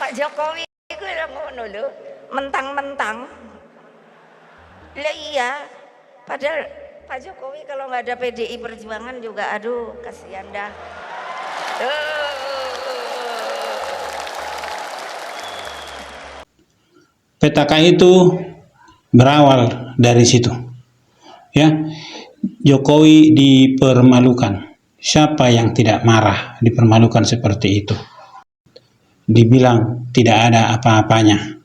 Pak Jokowi iku lho ngono lho, mentang-mentang. Lah iya, padahal Pak Jokowi kalau nggak ada PDI Perjuangan juga aduh kasihan dah. Petaka itu berawal dari situ. Ya, Jokowi dipermalukan. Siapa yang tidak marah dipermalukan seperti itu? Dibilang tidak ada apa-apanya.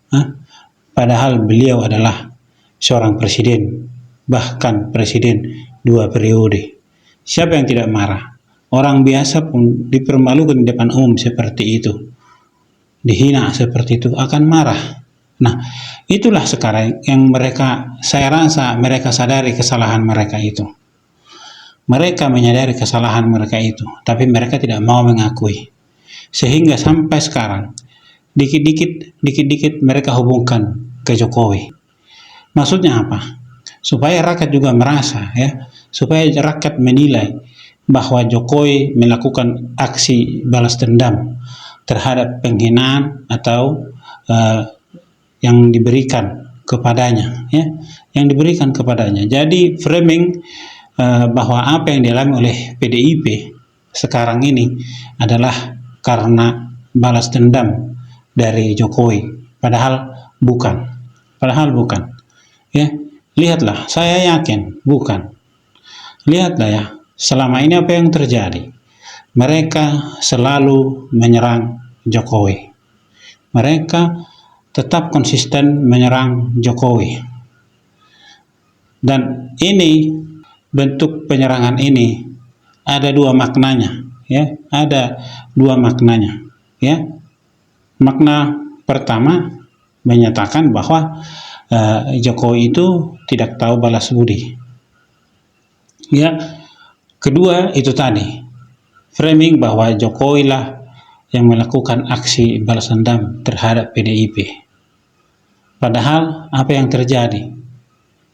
Padahal beliau adalah seorang presiden, bahkan presiden 2 periode. Siapa yang tidak marah? Orang biasa pun dipermalukan di depan umum seperti itu, dihina seperti itu akan marah. Nah, itulah sekarang yang saya rasa mereka sadari kesalahan mereka itu. Mereka menyadari kesalahan mereka itu, tapi mereka tidak mau mengakui. Sehingga sampai sekarang, dikit-dikit mereka hubungkan ke Jokowi. Maksudnya apa? Supaya rakyat juga merasa, ya, supaya rakyat menilai bahwa Jokowi melakukan aksi balas dendam terhadap penghinaan atau yang diberikan kepadanya, ya, yang diberikan kepadanya. Jadi framing bahwa apa yang dialami oleh PDIP sekarang ini adalah karena balas dendam dari Jokowi, padahal bukan, ya. Lihatlah, saya yakin bukan. Lihatlah ya, selama ini apa yang terjadi? Mereka selalu menyerang Jokowi. Mereka tetap konsisten menyerang Jokowi. Dan ini, bentuk penyerangan ini ada 2 maknanya, ya. Ada 2 maknanya, ya. Makna pertama menyatakan bahwa Jokowi itu tidak tahu balas budi. Ya, kedua itu tadi framing bahwa Jokowi lah yang melakukan aksi balas dendam terhadap PDIP. Padahal apa yang terjadi?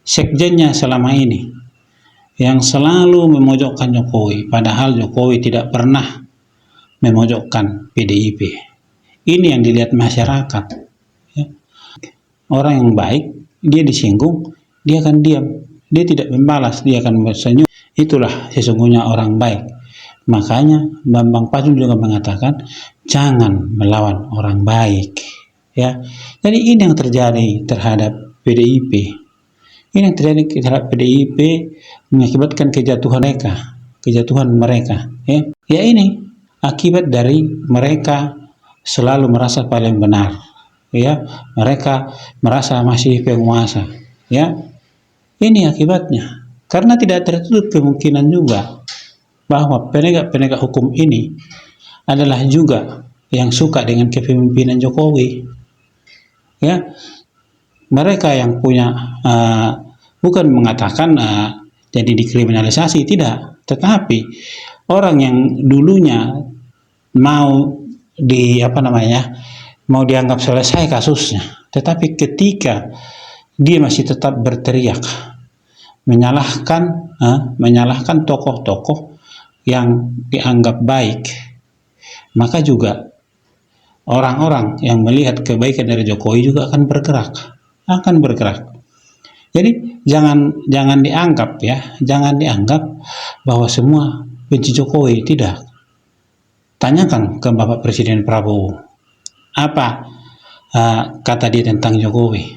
Sekjennya selama ini yang selalu memojokkan Jokowi, padahal Jokowi tidak pernah memojokkan PDIP. Ini yang dilihat masyarakat. Ya. Orang yang baik, dia disinggung, dia akan diam, dia tidak membalas, dia akan tersenyum. Itulah sesungguhnya orang baik. Makanya Bambang Pacul juga mengatakan jangan melawan orang baik, ya. Jadi ini yang terjadi terhadap PDIP. Ini yang terjadi terhadap PDIP mengakibatkan kejatuhan mereka, ya. Ya, ini akibat dari mereka selalu merasa paling benar, ya. Mereka merasa masih penguasa, ya. Ini akibatnya. Karena tidak tertutup kemungkinan juga bahwa penegak-penegak hukum ini adalah juga yang suka dengan kepemimpinan Jokowi, ya. Mereka yang punya bukan mengatakan jadi dikriminalisasi, tidak, tetapi orang yang dulunya mau mau dianggap selesai kasusnya, tetapi ketika dia masih tetap berteriak menyalahkan tokoh-tokoh yang dianggap baik, maka juga orang-orang yang melihat kebaikan dari Jokowi juga akan bergerak. Jadi jangan dianggap bahwa semua benci Jokowi, tidak. Tanyakan ke Bapak Presiden Prabowo, apa kata dia tentang Jokowi?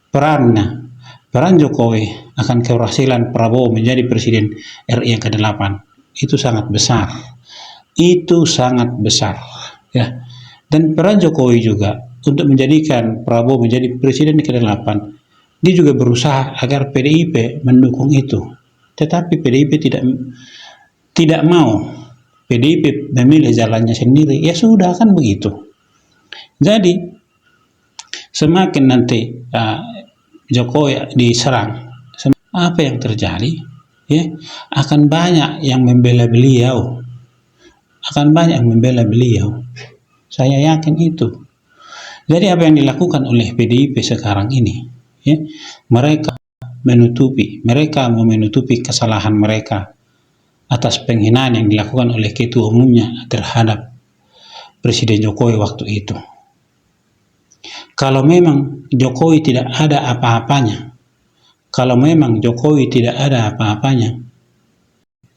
Peran Jokowi akan keberhasilan Prabowo menjadi Presiden RI yang ke-8 itu sangat besar, ya. Dan peran Jokowi juga untuk menjadikan Prabowo menjadi Presiden ke-8, dia juga berusaha agar PDIP mendukung itu, tetapi PDIP tidak mau. PDIP memilih jalannya sendiri, ya sudah, kan begitu. Jadi semakin nanti Jokowi diserang, apa yang terjadi? Ya, akan banyak yang membela beliau, Saya yakin itu. Jadi apa yang dilakukan oleh PDIP sekarang ini, ya, mereka mau menutupi kesalahan mereka atas penghinaan yang dilakukan oleh ketua umumnya terhadap Presiden Jokowi waktu itu. Kalau memang Jokowi tidak ada apa-apanya,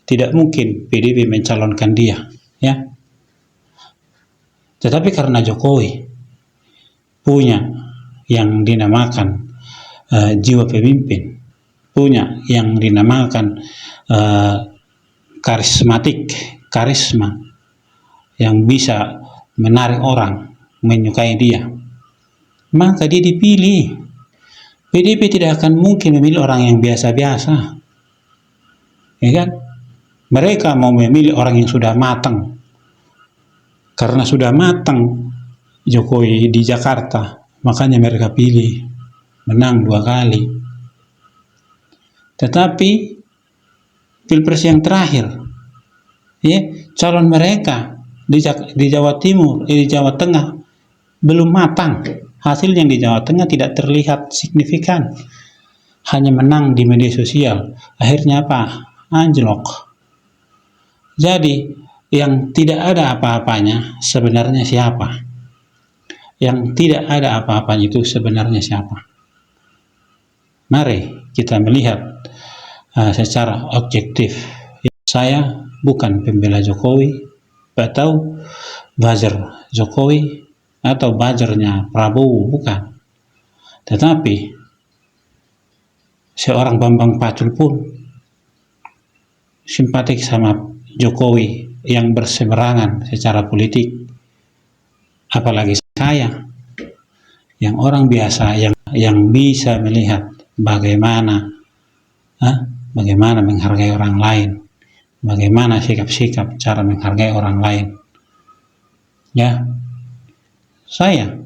tidak mungkin PDIP mencalonkan dia, ya. Tetapi karena Jokowi punya yang dinamakan jiwa pemimpin, punya yang dinamakan karisma yang bisa menarik orang menyukai dia, maka dia dipilih. PDIP tidak akan mungkin memilih orang yang biasa-biasa, ya kan? Mereka mau memilih orang yang sudah matang. Karena sudah matang Jokowi di Jakarta, makanya mereka pilih, menang 2 kali. Tetapi Pilpres yang terakhir, ya, calon mereka di Jawa Timur, di Jawa Tengah belum matang. Hasil yang di Jawa Tengah tidak terlihat signifikan, hanya menang di media sosial. Akhirnya apa? Anjlok. Jadi yang tidak ada apa-apanya sebenarnya siapa? Yang tidak ada apa-apanya itu sebenarnya siapa? Mari kita melihat secara objektif. Saya bukan pembela Jokowi atau buzzer Jokowi atau buzzernya Prabowo, bukan. Tetapi seorang Bambang Pacul pun simpatik sama Jokowi yang berseberangan secara politik. Apalagi saya yang orang biasa yang bisa melihat bagaimana menghargai orang lain, bagaimana sikap-sikap cara menghargai orang lain. Ya, saya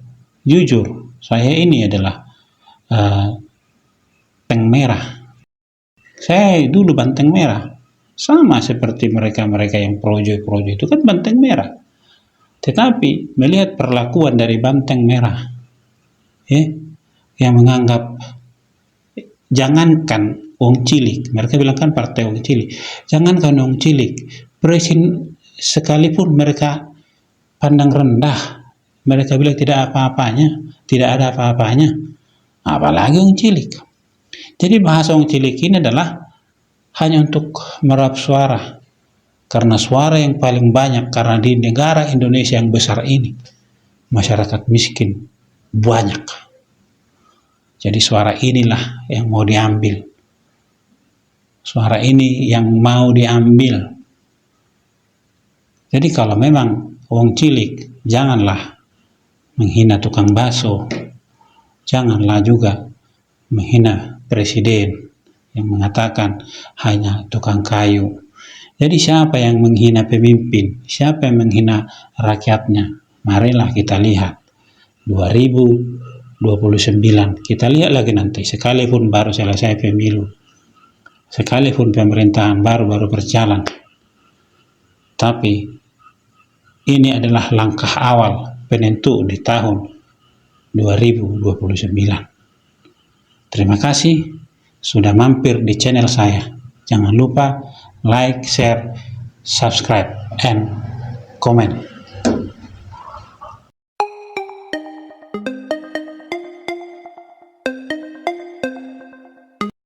jujur, saya ini adalah banteng merah. Saya dulu banteng merah, sama seperti mereka-mereka yang projo itu kan banteng merah. Tetapi melihat perlakuan dari banteng merah, ya, yang menganggap jangankan wong cilik, mereka bilang kan partai wong cilik, jangankan wong cilik, presiden sekalipun mereka pandang rendah, mereka bilang tidak ada apa-apanya, apalagi wong cilik. Jadi bahasa wong cilik ini adalah hanya untuk meraup suara, karena suara yang paling banyak, karena di negara Indonesia yang besar ini masyarakat miskin banyak. Jadi suara inilah yang mau diambil, suara ini yang mau diambil. Jadi kalau memang wong cilik, janganlah menghina tukang bakso, janganlah juga menghina presiden yang mengatakan hanya tukang kayu. Jadi siapa yang menghina pemimpin, siapa yang menghina rakyatnya? Marilah kita lihat 2029, kita lihat lagi nanti, sekalipun baru selesai pemilu, sekalipun pemerintahan baru berjalan, tapi ini adalah langkah awal penentu di tahun 2029. Terima kasih sudah mampir di channel saya. Jangan lupa like, share, subscribe, and comment.